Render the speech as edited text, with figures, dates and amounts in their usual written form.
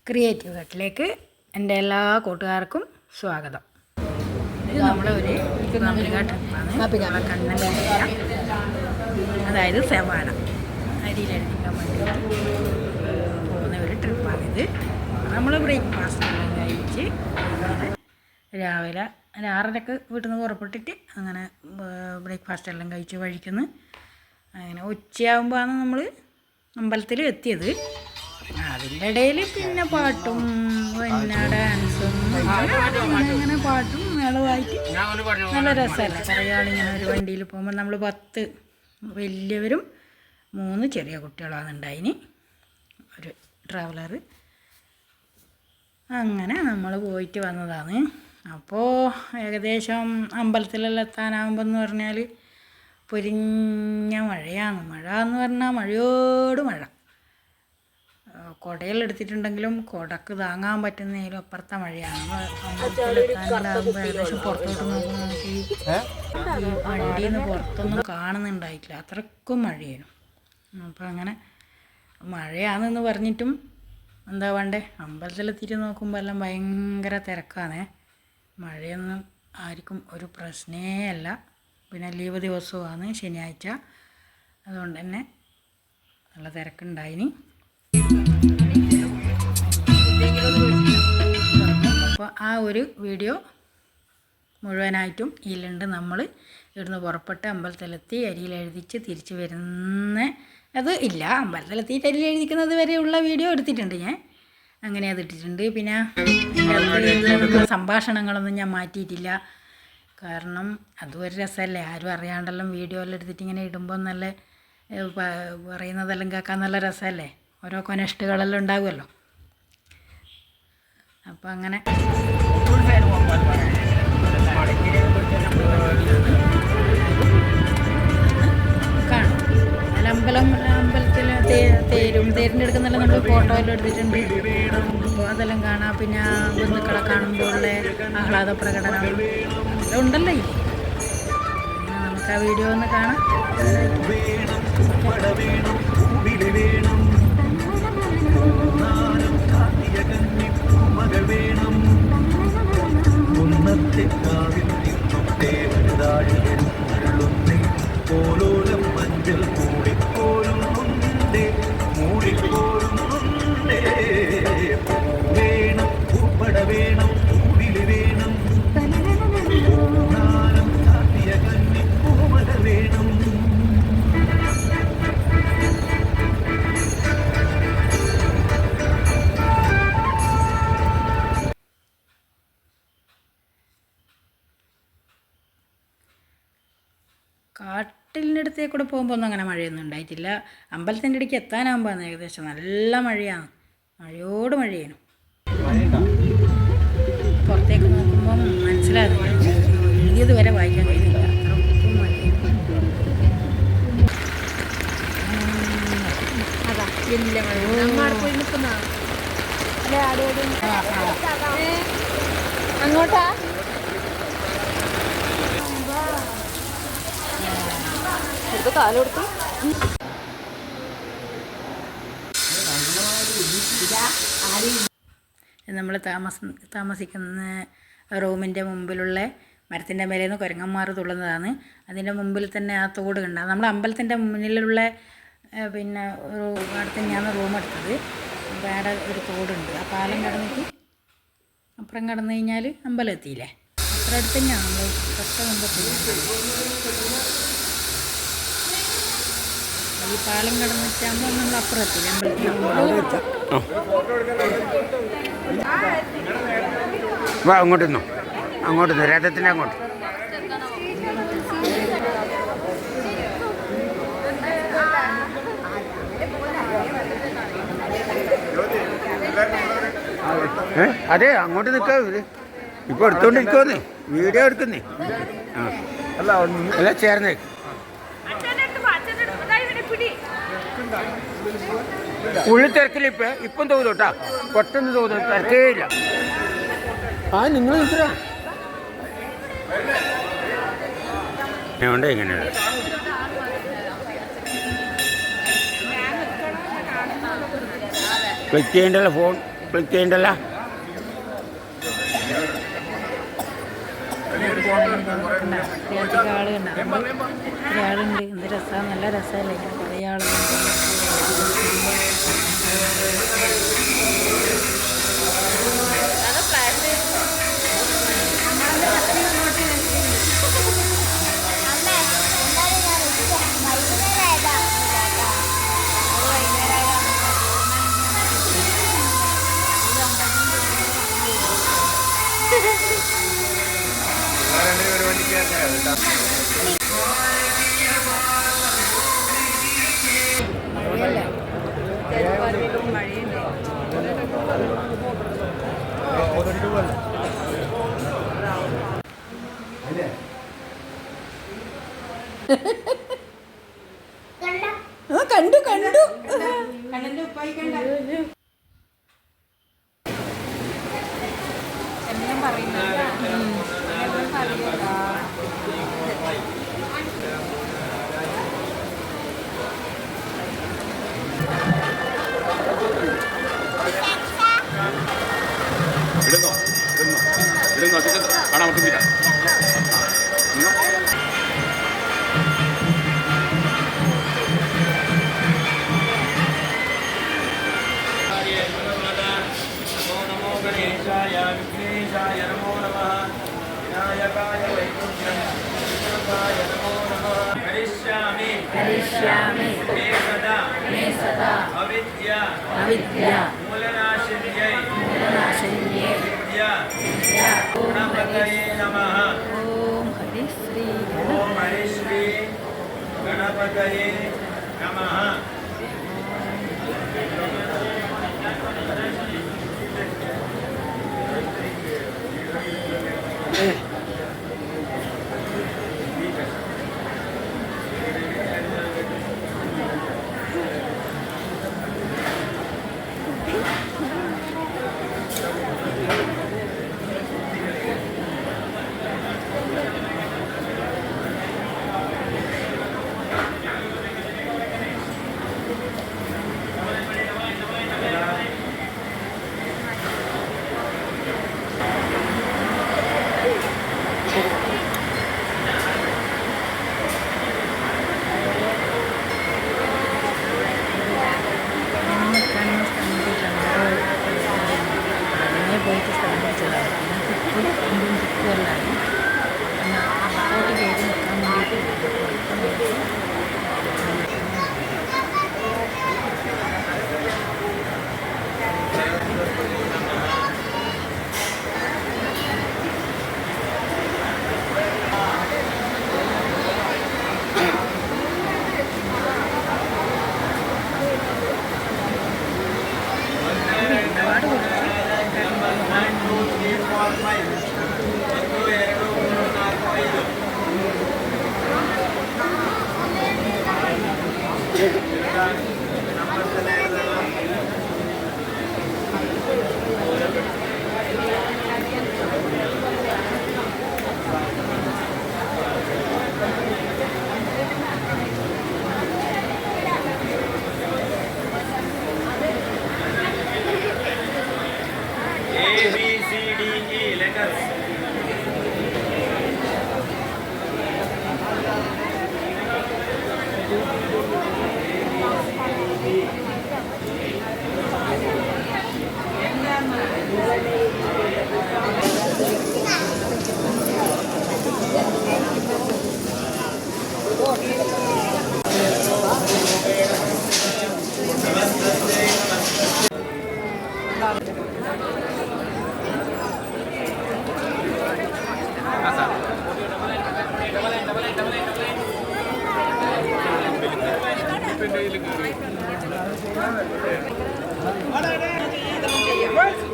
Creative കട്ടിലേക്ക് എൻ്റെ എല്ലാ കൂട്ടുകാർക്കും സ്വാഗതം. ഇത് നമ്മളൊരു ട്രിപ്പാണ്. കണ്ണല്ല, അതായത് സവാള അരിയിലെടുക്കാൻ വേണ്ടിയിട്ട് പോകുന്ന ഒരു ട്രിപ്പാണിത്. നമ്മൾ ബ്രേക്ക്ഫാസ്റ്റ് എല്ലാം കഴിച്ച് രാവിലെ 6:30 വീട്ടിൽ നിന്ന് പുറപ്പെട്ടിട്ട് അങ്ങനെ ബ്രേക്ക്ഫാസ്റ്റ് എല്ലാം കഴിച്ച് വഴിക്കുന്നു. അങ്ങനെ ഉച്ചയാകുമ്പോഴാണ് നമ്മൾ അമ്പലത്തിൽ എത്തിയത്. അതിൻ്റെ ഇടയിൽ പിന്നെ പാട്ടും പിന്നെ ഡാൻസും അങ്ങനെ പാട്ടും മേളമായിട്ട് നല്ല രസമല്ലേ. കുറേ ആളിങ്ങനെ ഒരു വണ്ടിയിൽ പോകുമ്പോൾ നമ്മൾ 10 വലിയവരും 3 ചെറിയ കുട്ടികളാണ് ഉണ്ടായിന്, ഒരു ട്രാവലർ. അങ്ങനെ നമ്മൾ പോയിട്ട് വന്നതാണ്. അപ്പോൾ ഏകദേശം അമ്പലത്തിലെല്ലാം എത്താനാകുമ്പോൾ എന്ന് പറഞ്ഞാൽ പൊരിഞ്ഞ മഴയാണ്. മഴ എന്ന് പറഞ്ഞാൽ മഴയോട് മഴ. കുടയെല്ലാം എടുത്തിട്ടുണ്ടെങ്കിലും കുടക്ക് താങ്ങാൻ പറ്റുന്നതിലും അപ്പുറത്തെ മഴയാണ്. അമ്പലത്തിലെത്താനാകുമ്പോൾ ഏകദേശം പുറത്തോട്ട് നോക്കുമ്പോൾ നമുക്ക് ഈ വണ്ടിയിൽ നിന്ന് പുറത്തൊന്നും കാണുന്നുണ്ടായിട്ടില്ല, അത്രക്കും മഴയായിരുന്നു. അപ്പോൾ അങ്ങനെ മഴയാണെന്ന് പറഞ്ഞിട്ടും എന്താ വേണ്ടേ, അമ്പലത്തിലെത്തിയിട്ട് നോക്കുമ്പോൾ എല്ലാം ഭയങ്കര തിരക്കാണ്. മഴയൊന്നും ആർക്കും ഒരു പ്രശ്നേ അല്ല. പിന്നെ ലീവ് ദിവസവുമാണ് ശനിയാഴ്ച, അതുകൊണ്ട് തന്നെ നല്ല തിരക്കുണ്ടായിന്. അപ്പോൾ ആ ഒരു വീഡിയോ മുഴുവനായിട്ടും ഇതിലുണ്ട്. നമ്മൾ ഇവിടുന്ന് പുറപ്പെട്ട് അമ്പലത്തിലെത്തി അരിയിലെഴുതിച്ച് തിരിച്ച് വരുന്ന അത് ഇല്ല, അമ്പലത്തിലെത്തിയിട്ട് അരിയിലെഴുതിക്കുന്നത് വരെയുള്ള വീഡിയോ എടുത്തിട്ടുണ്ട് ഞാൻ, അങ്ങനെ അത് ഇട്ടിട്ടുണ്ട്. പിന്നെ സംഭാഷണങ്ങളൊന്നും ഞാൻ മാറ്റിയിട്ടില്ല, കാരണം അതും ഒരു രസമല്ലേ. ആരും അറിയാണ്ടെല്ലാം വീഡിയോ എല്ലാം എടുത്തിട്ട് ഇങ്ങനെ ഇടുമ്പോൾ നല്ല പറയുന്നതെല്ലാം കേൾക്കാൻ നല്ല രസമല്ലേ. ഓരോ കൊനഷ്ടുകളെല്ലാം ഉണ്ടാകുമല്ലോ. അപ്പോൾ അങ്ങനെ കാണും. അമ്പലത്തിൽ തേരിൻ്റെ എടുക്കുന്നെല്ലാം നമ്മൾ ഫോട്ടോ എല്ലാം എടുത്തിട്ടുണ്ട്. അപ്പോൾ അതെല്ലാം കാണാം. പിന്നെ ബന്ധുക്കളെ കാണുമ്പോൾ ഉള്ള ആഹ്ലാദ പ്രകടനം അതെല്ലാം ഉണ്ടല്ലോ ഇല്ലേ. അങ്ങനെ നമുക്ക് ആ വീഡിയോ ഒന്ന് കാണാം. പോലോലം മഞ്ചൽ കൂടിപ്പോരുന്നുണ്ടേ മൂടിപ്പോരുന്നുണ്ടേ. വേണം പൂപ്പട വേണം പൂവിളി വേണം നാരം കാട്ടിയ കന്നി പൂമല വേണം. കാട്ടിലിൻ്റെ അടുത്തേക്ക് കൂടെ പോകുമ്പോൾ ഒന്നും അങ്ങനെ മഴയൊന്നും ഉണ്ടായിട്ടില്ല. അമ്പലത്തിൻ്റെ ഇടയ്ക്ക് എത്താനാകുമ്പോൾ ഏകദേശം നല്ല മഴയാണ്, മഴയോട് മഴയാണ്. പുറത്തേക്ക് നോക്കുമ്പം മനസ്സിലാകുന്നില്ല, എഴുതിയത് വരെ വായിക്കാൻ കഴിയുന്നില്ല, അത്രക്കും മഴയാണ്. അങ്ങോട്ടാ കാലെടുത്തു. നമ്മൾ താമസിക്കുന്ന റൂമിൻ്റെ മുമ്പിലുള്ള മരത്തിൻ്റെ മേലെ നിന്ന് കുരങ്ങന്മാർ തുള്ളുന്നതാണ്. അതിൻ്റെ മുമ്പിൽ തന്നെ ആ തോട് കണ്ട. നമ്മൾ അമ്പലത്തിൻ്റെ മുന്നിലുള്ള പിന്നെ അവിടെ തന്നെയാണ് റൂം എടുത്തത്. വേറെ ഒരു തോടുണ്ട്, ആ പാലം കടന്നിട്ട് അപ്പുറം കടന്നു കഴിഞ്ഞാൽ അമ്പലം എത്തിയില്ലേ. അത്ര അടുത്ത് തന്നെയാണ് നമ്മൾ തൊട്ട മുമ്പത്തിൽ. ഈ പാലം കടന്നിട്ടാകുമ്പോൾ നമ്മൾ അപ്പുറം എത്തില്ല, അമ്പലത്തിന് അങ്ങോട്ട് നിന്നോ, അങ്ങോട്ട് നിന്നോ, രഥത്തിൻ്റെ അങ്ങോട്ട്. അതെ, അങ്ങോട്ട് നിൽക്കാതെ ഇപ്പോൾ എടുത്തോണ്ടിരിക്കുമെന്ന് വീഡിയോ എടുക്കുന്നേ. അല്ല ചേർന്നേ ഉള്ളിൽ തിരക്കില്ല. ഇപ്പം തോന്നും കേട്ടാ, പെട്ടെന്ന് തോന്നും, തിരക്കേ ഇല്ല. ആ നിങ്ങൾ നിൽക്കുക എങ്ങനെയാണ് ക്ലിക്ക് ചെയ്യേണ്ടല്ലോ ഫോൺ. പ്രത്യേകണ്ടല്ലോ. ആളുണ്ട്, എന്ത് രസമാണ്, നല്ല രസമല്ലേ ഇങ്ങനെ കുറേ ആളുകളുണ്ട്. കണ്ടു കണ്ടു എല്ലാം പറയുന്നത്. കാണാൻ പറ്റുന്നില്ല. विघ्नेशाय नमो नमः विनायकाय वैकुण्ठं नमो नमः करिष्यामि मे सदा अविद्या मूलनाशिन्यै विद्या गणपतये नमः. ओम हरिश्री गणपतये नमः. പോയിട്ട് സ്ഥലം പിടിച്ചതാണ്. ഇപ്പോൾ വീണ്ടും ചിക്കുവല്ലായി അങ്ങോട്ട് കയറി നിൽക്കാൻ വേണ്ടിയിട്ട് What?